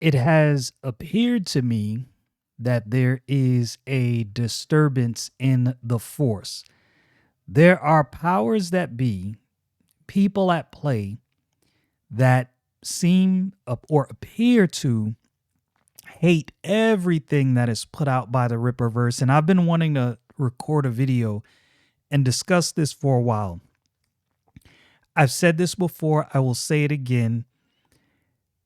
It has appeared to me that there is a disturbance in the force. There are powers that be, people at play that seem or appear to hate everything that is put out by the Ripperverse. And I've been wanting to record a video and discuss this for a while. I've said this before, I will say it again.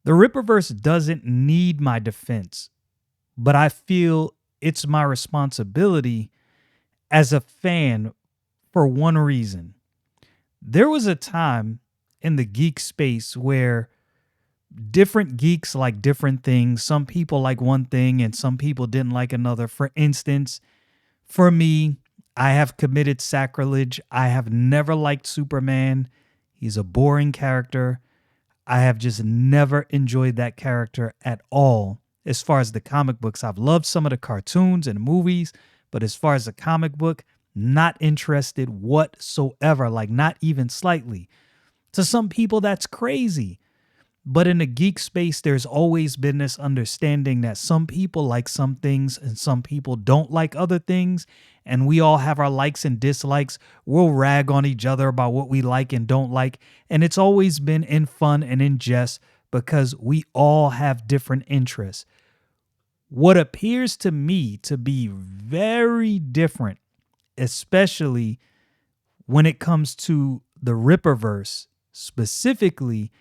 The Ripperverse doesn't need my defense, but I feel it's my responsibility as a fan for one reason. There was a time in the geek space where different geeks like different things. Some people like one thing and some people didn't like another. For instance, for me, I have committed sacrilege. I have never liked Superman. He's a boring character. I have just never enjoyed that character at all. As far as the comic books, I've loved some of the cartoons and movies, but as far as the comic book, not interested whatsoever, like not even slightly. To some people, that's crazy. But in the geek space, there's always been this understanding that some people like some things and some people don't like other things. And we all have our likes and dislikes. We'll rag on each other about what we like and don't like. And it's always been in fun and in jest because we all have different interests. What appears to me to be very different, especially when it comes to the Ripperverse specifically,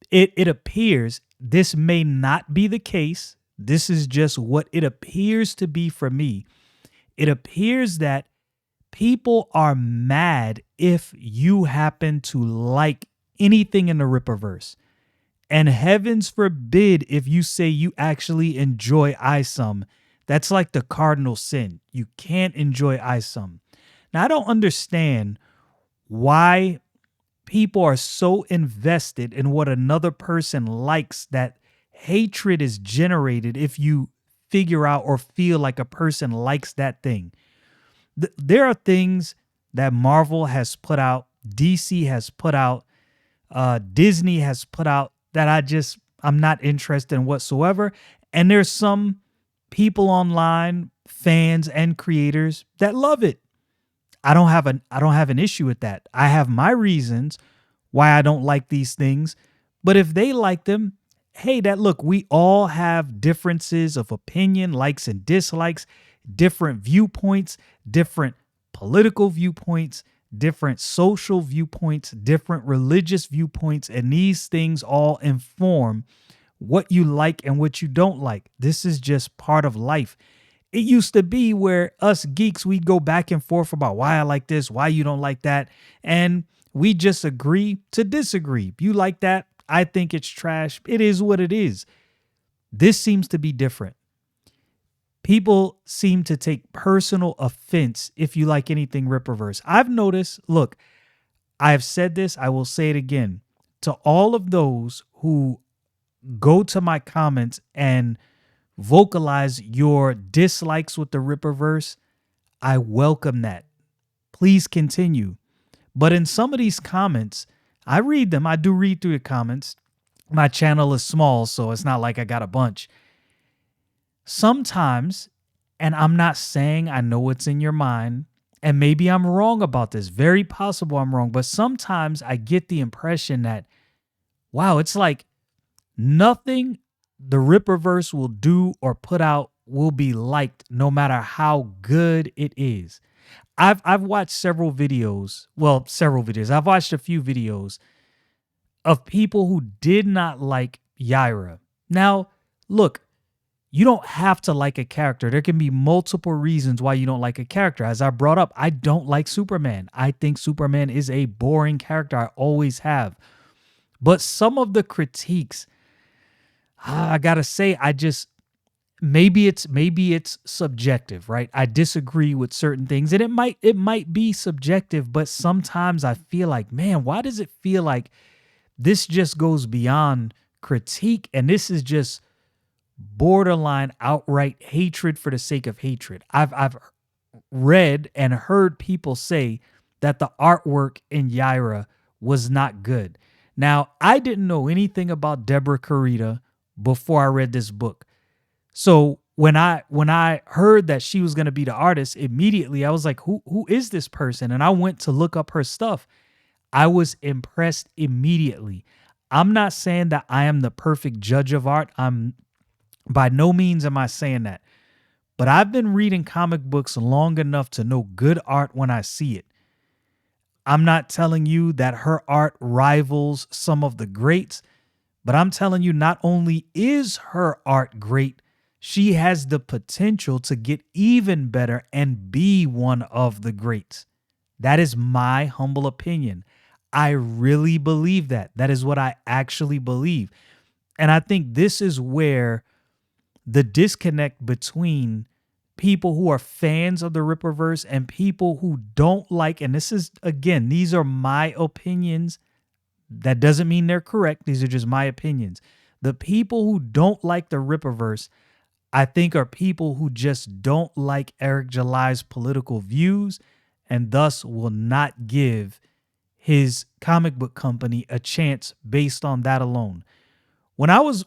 it appears this may not be the case. This is just what it appears to be for me. It appears that people are mad if you happen to like anything in the Ripperverse. And heavens forbid if you say you actually enjoy Isom. That's like the cardinal sin. You can't enjoy Isom. Now, I don't understand why people are so invested in what another person likes that hatred is generated if you figure out or feel like a person likes that thing. There are things that Marvel has put out, DC has put out, Disney has put out that I'm not interested in whatsoever. And there's some people online, fans and creators that love it. I don't have an issue with that. I have my reasons why I don't like these things, but if they like them, hey, we all have differences of opinion, likes and dislikes, different viewpoints, different political viewpoints, different social viewpoints, different religious viewpoints, and these things all inform what you like and what you don't like. This is just part of life. It used to be where us geeks, we'd go back and forth about why I like this, why you don't like that. And we just agree to disagree. You like that? I think it's trash. It is what it is. This seems to be different. People seem to take personal offense if you like anything Ripperverse. I've noticed, look, I've said this, I will say it again. To all of those who go to my comments and vocalize your dislikes with the Ripperverse, I welcome that. Please continue. But in some of these comments, I read them. I do read through the comments. My channel is small, so it's not like I got a bunch. Sometimes, and I'm not saying I know what's in your mind, and maybe I'm wrong about this. Very possible I'm wrong, but sometimes I get the impression that, wow, it's like nothing the Ripperverse will do or put out will be liked no matter how good it is. I've watched several videos. I've watched a few videos of people who did not like Yaira. Now, look, you don't have to like a character. There can be multiple reasons why you don't like a character. As I brought up, I don't like Superman. I think Superman is a boring character. I always have. But some of the critiques, I gotta say, maybe it's subjective, right? I disagree with certain things, and it might be subjective, but sometimes I feel like, man, why does it feel like this just goes beyond critique, and this is just borderline outright hatred for the sake of hatred? I've read and heard people say that the artwork in Yaira was not good. Now, I didn't know anything about Deborah Carita before I read this book. So when I heard that she was going to be the artist, immediately I was like, who is this person? And I went to look up her stuff. I was impressed immediately. I'm not saying that I am the perfect judge of art. I'm by no means am I saying that. But I've been reading comic books long enough to know good art when I see it. I'm not telling you that her art rivals some of the greats, but I'm telling you, not only is her art great, she has the potential to get even better and be one of the greats. That is my humble opinion. I really believe that. That is what I actually believe. And I think this is where the disconnect between people who are fans of the Ripperverse and people who don't like, and this is, again, these are my opinions. That doesn't mean they're correct. These are just my opinions. The people who don't like the Ripperverse, I think, are people who just don't like Eric July's political views and thus will not give his comic book company a chance based on that alone. When I was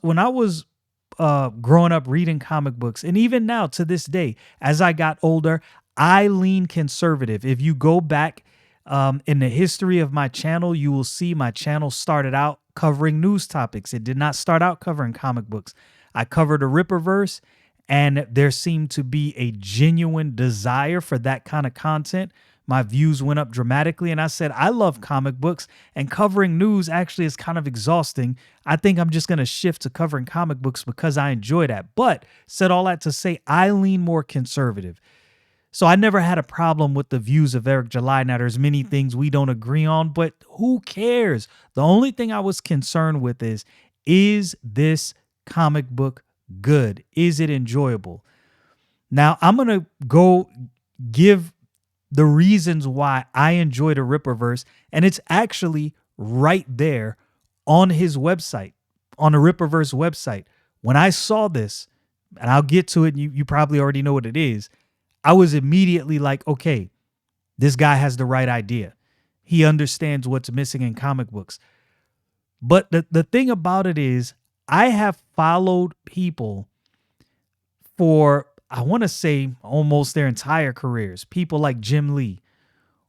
growing up reading comic books, and even now to this day, as I got older, I lean conservative. If you go back in the history of my channel, you will see my channel started out covering news topics. It did not start out covering comic books. I covered a Ripperverse, and there seemed to be a genuine desire for that kind of content. My views went up dramatically, and I said, I love comic books, and covering news actually is kind of exhausting. I think I'm just going to shift to covering comic books because I enjoy that. But said all that to say, I lean more conservative. So I never had a problem with the views of Eric July. Now, there's many things we don't agree on, but who cares? The only thing I was concerned with is this comic book good? Is it enjoyable? Now, I'm going to go give the reasons why I enjoy the Ripperverse, and it's actually right there on his website, on the Ripperverse website. When I saw this, and I'll get to it, you probably already know what it is, I was immediately like, okay, this guy has the right idea. He understands what's missing in comic books. But the thing about it is, I have followed people for, I want to say, almost their entire careers. People like Jim Lee,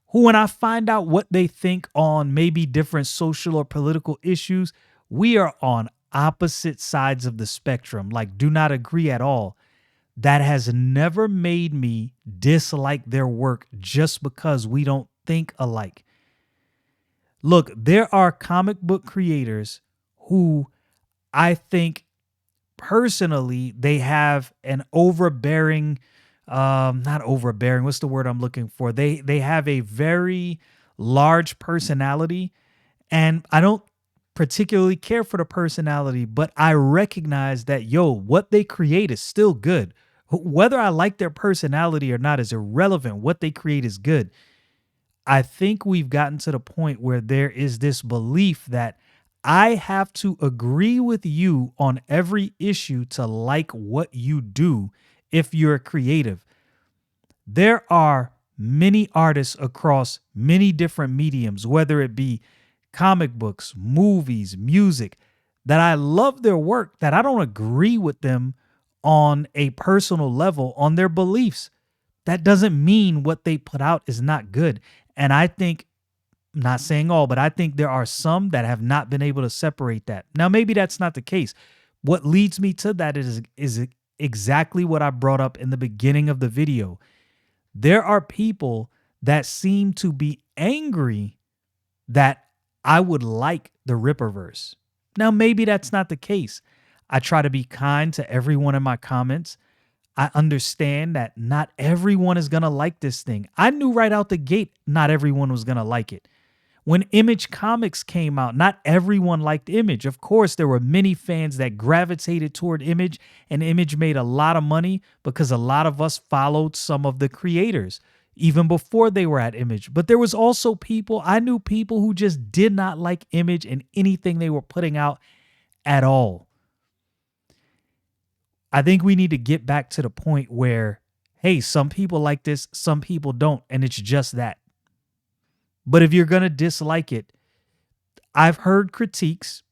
who, when I find out what they think on maybe different social or political issues, we are on opposite sides of the spectrum, like do not agree at all. That has never made me dislike their work just because we don't think alike. Look, there are comic book creators who I think personally they have an overbearing, not overbearing, what's the word I'm looking for? They have a very large personality, and I don't particularly care for the personality, but I recognize that, what they create is still good. Whether I like their personality or not is irrelevant. What they create is good. I think we've gotten to the point where there is this belief that I have to agree with you on every issue to like what you do if you're creative. There are many artists across many different mediums, whether it be comic books, movies, music, that I love their work, that I don't agree with them on a personal level on their beliefs. That doesn't mean what they put out is not good. And I think, I'm not saying all, but I think there are some that have not been able to separate that. Now, maybe that's not the case. What leads me to that is exactly what I brought up in the beginning of the video. There are people that seem to be angry that I would like the Ripperverse. Now, maybe that's not the case. I try to be kind to everyone in my comments. I understand that not everyone is going to like this thing. I knew right out the gate not everyone was going to like it. When Image Comics came out, not everyone liked Image. Of course, there were many fans that gravitated toward Image, and Image made a lot of money because a lot of us followed some of the creators even before they were at Image. But there was also I knew people who just did not like Image and anything they were putting out at all. I think we need to get back to the point where, hey, some people like this, some people don't, and it's just that. But if you're going to dislike it, I've heard critiques.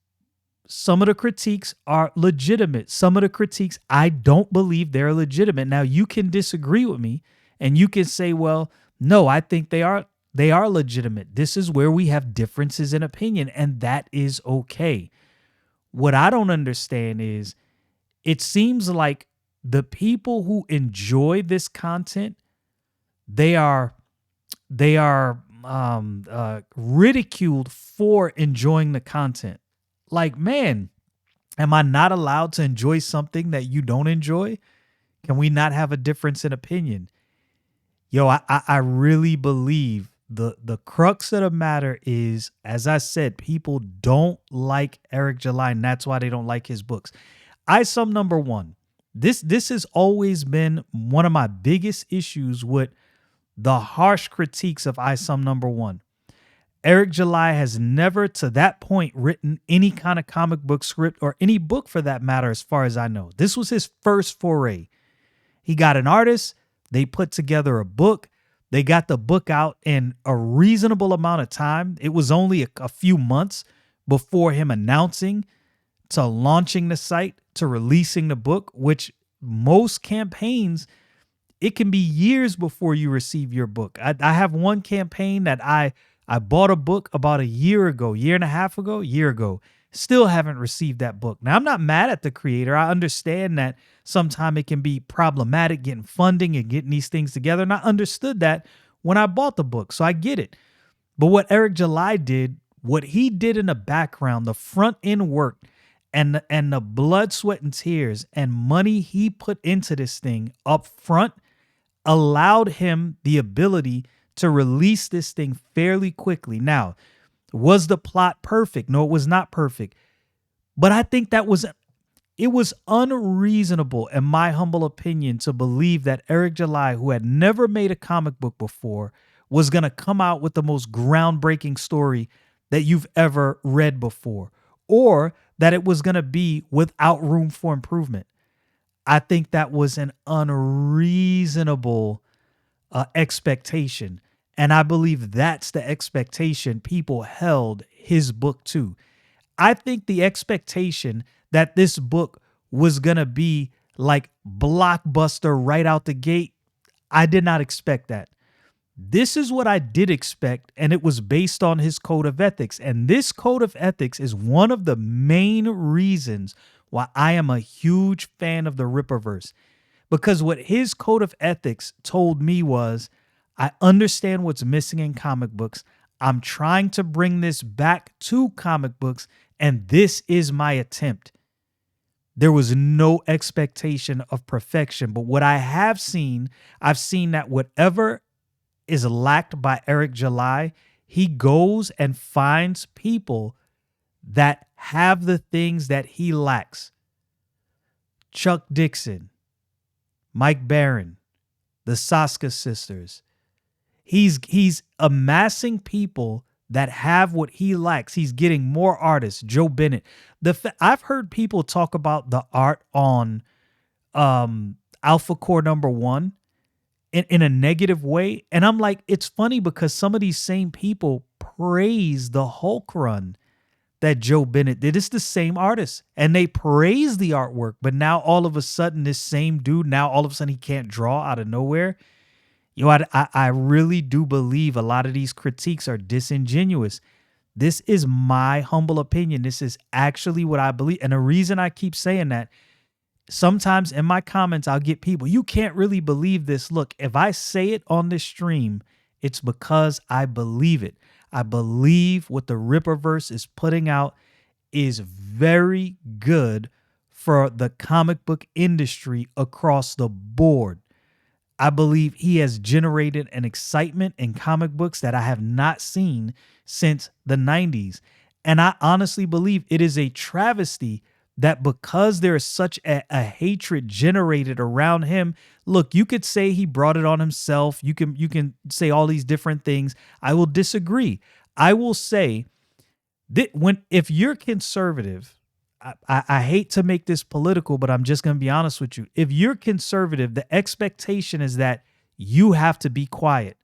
some of the critiques are legitimate. Some of the critiques, I don't believe they're legitimate. Now, you can disagree with me and you can say, well, no, I think they are legitimate. This is where we have differences in opinion, and that is okay. What I don't understand is it seems like the people who enjoy this content, they are ridiculed for enjoying the content. Like, man, am I not allowed to enjoy something that you don't enjoy? Can we not have a difference in opinion? Yo, I really believe the crux of the matter is, as I said, people don't like Eric July, and that's why they don't like his books. Isom number one. This has always been one of my biggest issues with the harsh critiques of Isom number one. Eric July has never to that point written any kind of comic book script or any book for that matter, as far as I know. This was his first foray. He got an artist. They put together a book. They got the book out in a reasonable amount of time. It was only a few months before him announcing to launching the site to releasing the book, which most campaigns, it can be years before you receive your book. I have one campaign that I bought a book about a year ago, year ago. Still haven't received that book. Now, I'm not mad at the creator. I understand that sometimes it can be problematic getting funding and getting these things together. And I understood that when I bought the book. So I get it. But what Eric July did, what he did in the background, the front end work and the blood, sweat, and tears and money he put into this thing up front allowed him the ability to release this thing fairly quickly. Now, was the plot perfect? No, it was not perfect. But I think it was unreasonable, in my humble opinion, to believe that Eric July, who had never made a comic book before, was going to come out with the most groundbreaking story that you've ever read before, or that it was going to be without room for improvement. I think that was an unreasonable expectation. And I believe that's the expectation people held his book to. I think the expectation that this book was going to be like blockbuster right out the gate, I did not expect that. This is what I did expect, and it was based on his code of ethics. And this code of ethics is one of the main reasons why I am a huge fan of the Ripperverse. Because what his code of ethics told me was, I understand what's missing in comic books. I'm trying to bring this back to comic books, and this is my attempt. There was no expectation of perfection. But what I have seen, I've seen that whatever is lacked by Eric July, he goes and finds people that have the things that he lacks. Chuck Dixon, Mike Barron, the Saska sisters. He's amassing people that have what he lacks. He's getting more artists. Joe Bennett. I've heard people talk about the art on Alpha Core #1 in a negative way. And I'm like, it's funny because some of these same people praise the Hulk run that Joe Bennett did. It's the same artist. And they praise the artwork. But now all of a sudden, this same dude, now all of a sudden he can't draw out of nowhere. I really do believe a lot of these critiques are disingenuous. This is my humble opinion. This is actually what I believe. And the reason I keep saying that, sometimes in my comments, I'll get people, you can't really believe this. Look, if I say it on this stream, it's because I believe it. I believe what the Ripperverse is putting out is very good for the comic book industry across the board. I believe he has generated an excitement in comic books that I have not seen since the 90s. And I honestly believe it is a travesty that because there is such a hatred generated around him. Look, you could say he brought it on himself. You can say all these different things. I will disagree. I will say that if you're conservative, I hate to make this political, but I'm just going to be honest with you. If you're conservative, the expectation is that you have to be quiet,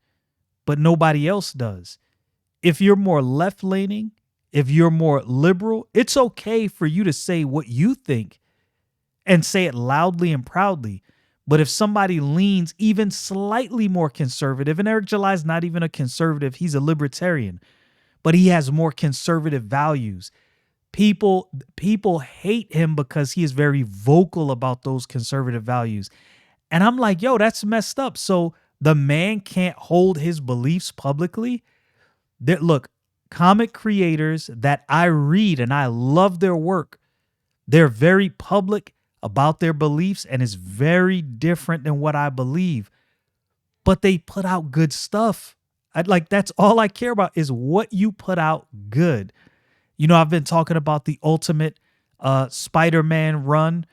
but nobody else does. If you're more left-leaning, If you're more liberal, it's okay for you to say what you think and say it loudly and proudly. But if somebody leans even slightly more conservative, and Eric July is not even a conservative, he's a libertarian, but he has more conservative values. People hate him because he is very vocal about those conservative values. And I'm like, yo, that's messed up. So the man can't hold his beliefs publicly. Look, comic creators that I read and I love their work, they're very public about their beliefs and it's very different than what I believe. But they put out good stuff. That's all I care about is what you put out good. You know, I've been talking about the Ultimate Spider-Man run,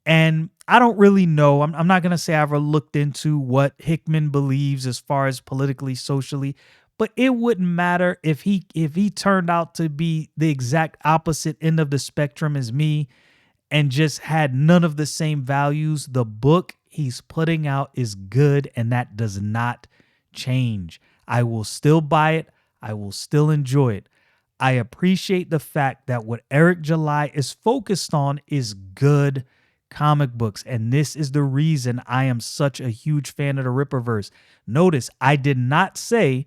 and I don't really know. I'm not going to say I ever looked into what Hickman believes as far as politically, socially, but it wouldn't matter if he turned out to be the exact opposite end of the spectrum as me and just had none of the same values. The book he's putting out is good, and that does not change. I will still buy it. I will still enjoy it. I appreciate the fact that what Eric July is focused on is good comic books, and this is the reason I am such a huge fan of the Ripperverse. Notice, I did not say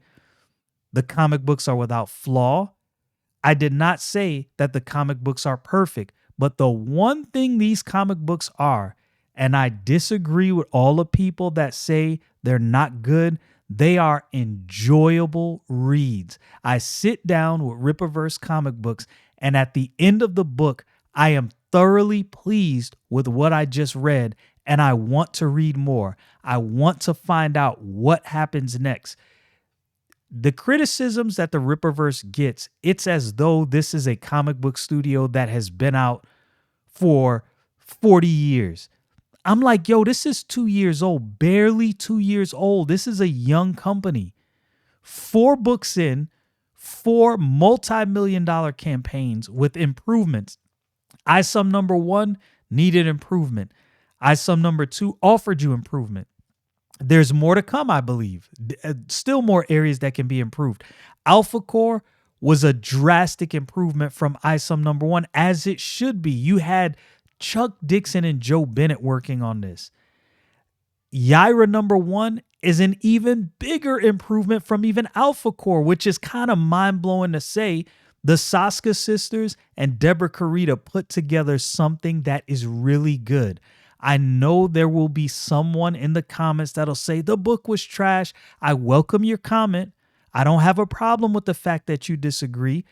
the comic books are without flaw. I did not say that the comic books are perfect, but the one thing these comic books are, and I disagree with all the people that say they're not good, they are enjoyable reads. I sit down with Rippaverse comic books, and at the end of the book, I am thoroughly pleased with what I just read, and I want to read more. I want to find out what happens next. The criticisms that the Ripperverse gets, it's as though this is a comic book studio that has been out for 40 years. I'm like, yo, this is 2 years old, barely 2 years old. This is a young company. 4 books in, 4 multi-million-dollar campaigns with improvements. Isom number 1 needed improvement. Isom number 2 offered you improvement. There's more to come, I believe. Still more areas that can be improved. Alpha Core was a drastic improvement from Isom number 1, as it should be. You had Chuck Dixon and Joe Bennett working on this. Yaira number 1 is an even bigger improvement from even Alpha Core, which is kind of mind-blowing to say. The Saska sisters and Deborah Carita put together something that is really good. I know there will be someone in the comments that'll say the book was trash. I welcome your comment. I don't have a problem with the fact that you disagree.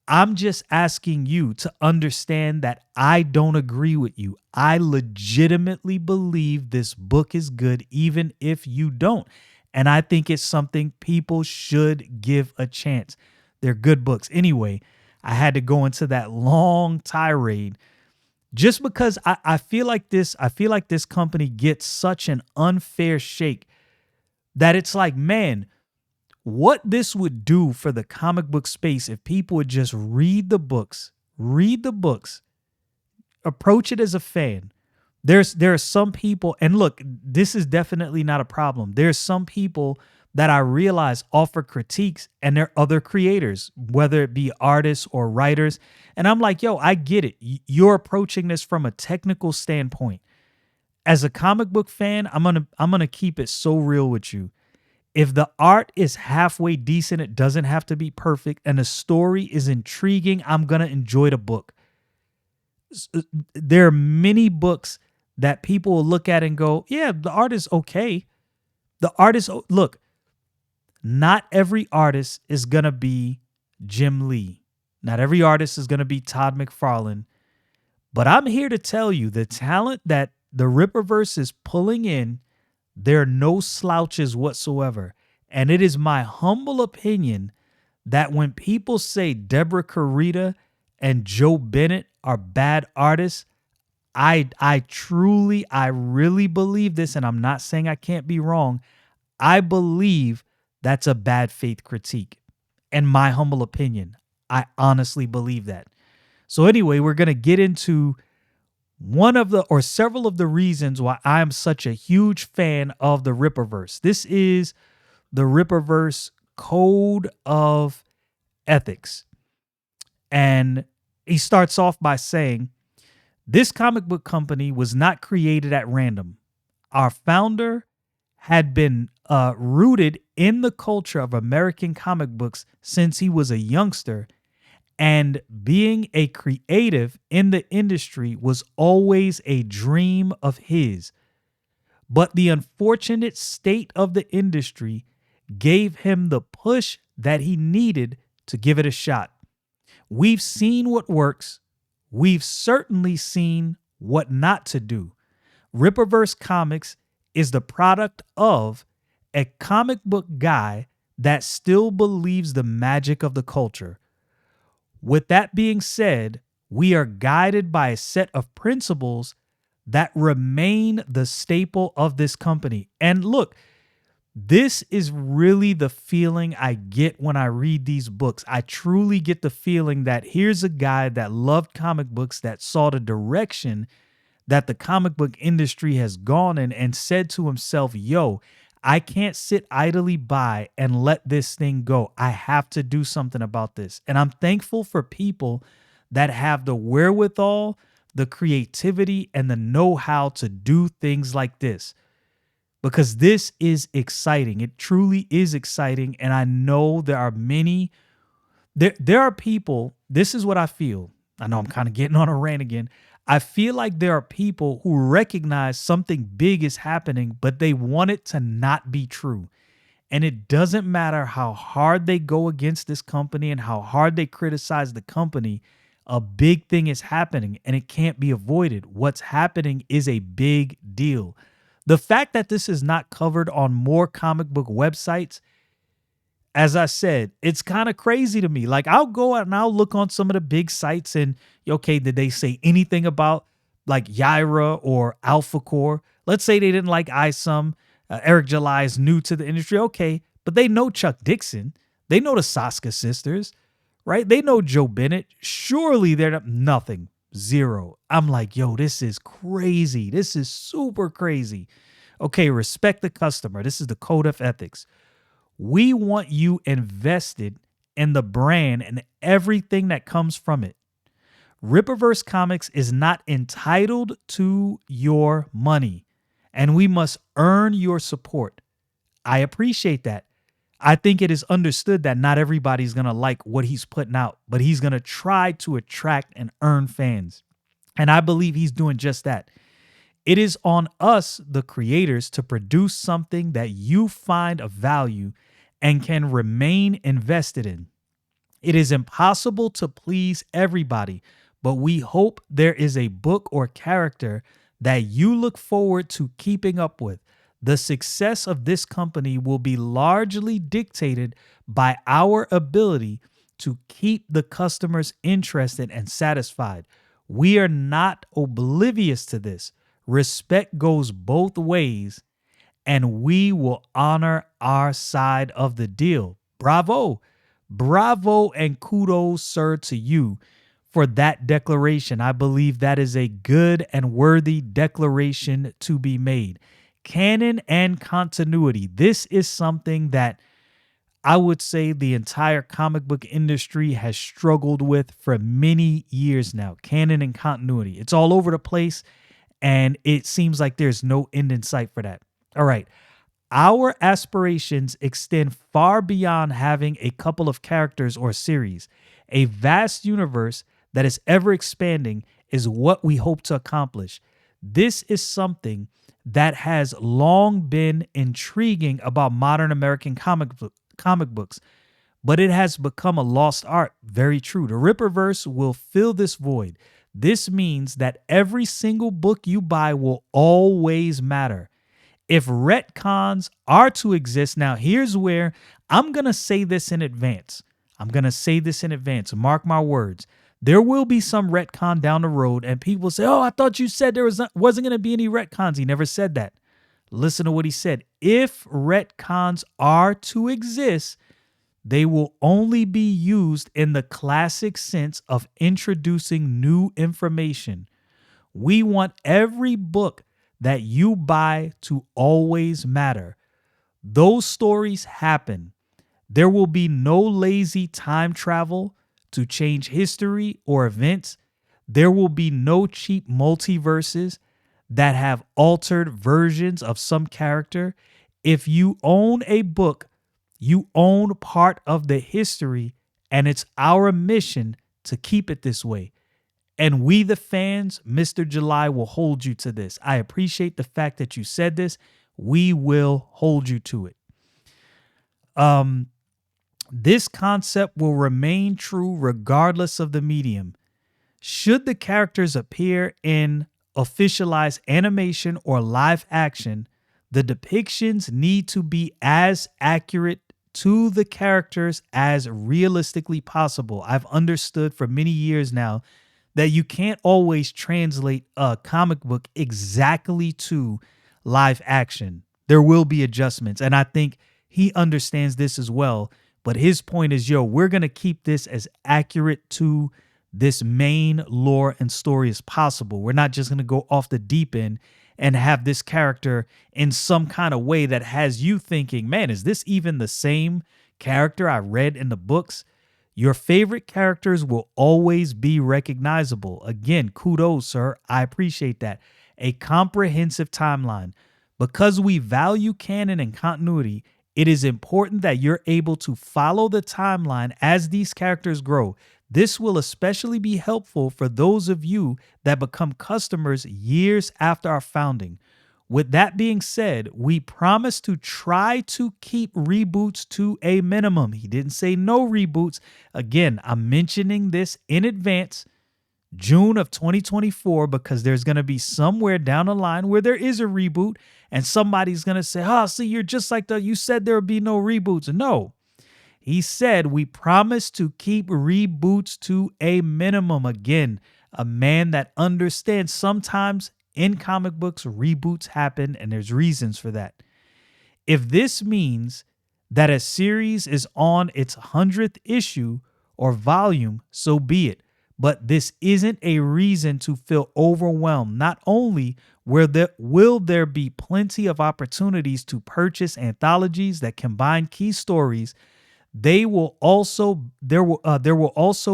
I'm just asking you to understand that I don't agree with you. I legitimately believe this book is good, even if you don't. And I think it's something people should give a chance. They're good books. Anyway, I had to go into that long tirade just because I feel like this company gets such an unfair shake that it's like, man, what this would do for the comic book space if people would just read the books, approach it as a fan. There are some people, and look, this is definitely not a problem. There's some people that I realize offer critiques, and they're other creators, whether it be artists or writers. And I'm like, yo, I get it. You're approaching this from a technical standpoint. As a comic book fan, I'm gonna keep it so real with you. If the art is halfway decent, it doesn't have to be perfect, and the story is intriguing, I'm gonna enjoy the book. There are many books that people will look at and go, yeah, the art is okay. Look, not every artist is going to be Jim Lee. Not every artist is going to be Todd McFarlane. But I'm here to tell you the talent that the Ripperverse is pulling in, there are no slouches whatsoever. And it is my humble opinion that when people say Deborah Carita and Joe Bennett are bad artists, I really believe this, and I'm not saying I can't be wrong. I believe that's a bad faith critique. In my humble opinion, I honestly believe that. So anyway, we're going to get into several of the reasons why I'm such a huge fan of the Ripperverse. This is the Ripperverse Code of Ethics. And he starts off by saying, this comic book company was not created at random. Our founder had been rooted in the culture of American comic books since he was a youngster, and being a creative in the industry was always a dream of his. But the unfortunate state of the industry gave him the push that he needed to give it a shot. We've seen what works. We've certainly seen what not to do. Ripperverse Comics is the product of a comic book guy that still believes the magic of the culture. With that being said, we are guided by a set of principles that remain the staple of this company. And look, this is really the feeling I get when I read these books. I truly get the feeling that here's a guy that loved comic books, that saw the direction that the comic book industry has gone in, and said to himself, yo, I can't sit idly by and let this thing go. I have to do something about this. And I'm thankful for people that have the wherewithal, the creativity, and the know-how to do things like this. Because this is exciting. It truly is exciting. And I know there are many, there are people, this is what I feel. I know I'm kind of getting on a rant again. I feel like there are people who recognize something big is happening, but they want it to not be true. And it doesn't matter how hard they go against this company and how hard they criticize the company, a big thing is happening and it can't be avoided. What's happening is a big deal. The fact that this is not covered on more comic book websites, as I said, it's kind of crazy to me. Like, I'll go out and I'll look on some of the big sites and, okay, did they say anything about like Yaira or Alpha Core? Let's say they didn't like Isom. Eric July is new to the industry. Okay, but they know Chuck Dixon. They know the Saska sisters, right? They know Joe Bennett. Surely they're nothing. Zero. I'm like, yo, this is crazy. This is super crazy. Okay, respect the customer. This is the code of ethics. We want you invested in the brand and everything that comes from it. Ripperverse Comics is not entitled to your money, and we must earn your support. I appreciate that. I think it is understood that not everybody's going to like what he's putting out, but he's going to try to attract and earn fans. And I believe he's doing just that. It is on us, the creators, to produce something that you find of value and can remain invested in. It is impossible to please everybody, but we hope there is a book or character that you look forward to keeping up with. The success of this company will be largely dictated by our ability to keep the customers interested and satisfied. We are not oblivious to this. Respect goes both ways, and we will honor our side of the deal. Bravo. Bravo and kudos, sir, to you for that declaration. I believe that is a good and worthy declaration to be made. Canon and continuity. This is something that I would say the entire comic book industry has struggled with for many years now. Canon and continuity. It's all over the place, and it seems like there's no end in sight for that. All right. Our aspirations extend far beyond having a couple of characters or series. A vast universe that is ever expanding is what we hope to accomplish. This is something that has long been intriguing about modern American comic books, but it has become a lost art. Very true. The Ripperverse will fill this void. This means that every single book you buy will always matter. If retcons are to exist, now here's where I'm going to say this in advance. Mark my words. There will be some retcon down the road, and people say, oh, I thought you said there wasn't going to be any retcons. He never said that. Listen to what he said. If retcons are to exist, they will only be used in the classic sense of introducing new information. We want every book that you buy to always matter. Those stories happen. There will be no lazy time travel, to change history or events. There will be no cheap multiverses that have altered versions of some character. If you own a book, you own part of the history, and it's our mission to keep it this way. And we, the fans, Mr. July, will hold you to this. I appreciate the fact that you said this. We will hold you to it. This concept will remain true regardless of the medium. Should the characters appear in officialized animation or live action, the depictions need to be as accurate to the characters as realistically possible. I've understood for many years now that you can't always translate a comic book exactly to live action. There will be adjustments, and I think he understands this as well. But his point is, we're going to keep this as accurate to this main lore and story as possible. We're not just going to go off the deep end and have this character in some kind of way that has you thinking, man, is this even the same character I read in the books? Your favorite characters will always be recognizable. Again, kudos, sir. I appreciate that. A comprehensive timeline. Because we value canon and continuity, it is important that you're able to follow the timeline as these characters grow. This will especially be helpful for those of you that become customers years after our founding. With that being said, we promise to try to keep reboots to a minimum. He didn't say no reboots. Again, I'm mentioning this in advance, June of 2024, because there's going to be somewhere down the line where there is a reboot and somebody's going to say, see, you're just like you said there would be no reboots. No. He said we promise to keep reboots to a minimum. Again, a man that understands sometimes in comic books, reboots happen and there's reasons for that. If this means that a series is on its 100th issue or volume, so be it. But this isn't a reason to feel overwhelmed. Not only will there be plenty of opportunities to purchase anthologies that combine key stories, there will also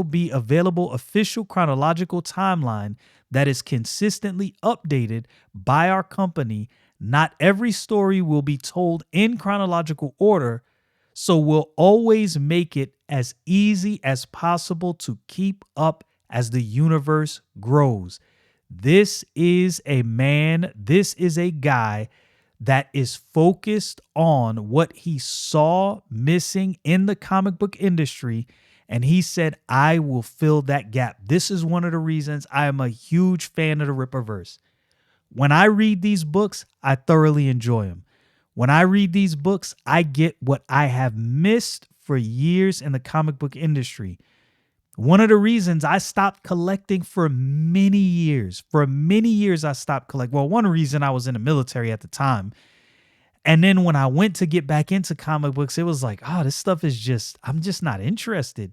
be available official chronological timeline that is consistently updated by our company. Not every story will be told in chronological order, so we'll always make it as easy as possible to keep up as the universe grows. This is a guy that is focused on what he saw missing in the comic book industry, and he said, I will fill that gap. This is one of the reasons I am a huge fan of the Ripperverse. When I read these books, I thoroughly enjoy them. When I read these books, I get what I have missed for years in the comic book industry. One of the reasons I stopped collecting for many years. I stopped collecting. Well, one reason I was in the military at the time. And then when I went to get back into comic books, it was like, this stuff is I'm just not interested.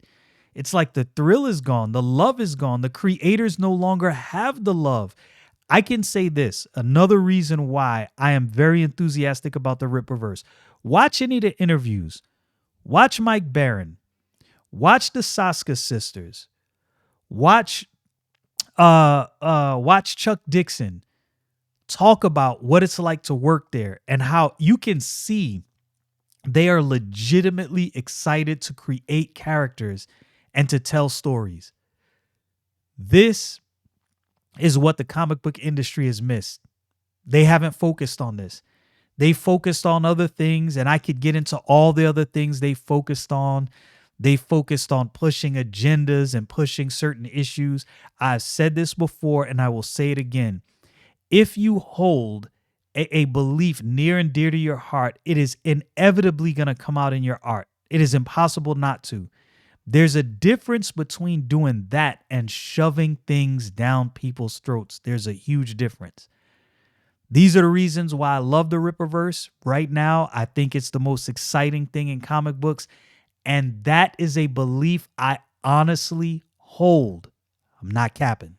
It's like the thrill is gone. The love is gone. The creators no longer have the love. I can say this, another reason why I am very enthusiastic about the Ripperverse. Watch any of the interviews. Watch Mike Barron. Watch the Saska sisters. Watch Chuck Dixon talk about what it's like to work there and how you can see they are legitimately excited to create characters and to tell stories. This is what the comic book industry has missed. They haven't focused on this. They focused on other things, and I could get into all the other things they focused on. They focused on pushing agendas and pushing certain issues. I've said this before, and I will say it again. If you hold a belief near and dear to your heart, it is inevitably going to come out in your art. It is impossible not to. There's a difference between doing that and shoving things down people's throats. There's a huge difference. These are the reasons why I love the Ripperverse. Right now, I think it's the most exciting thing in comic books. And that is a belief I honestly hold. I'm not capping.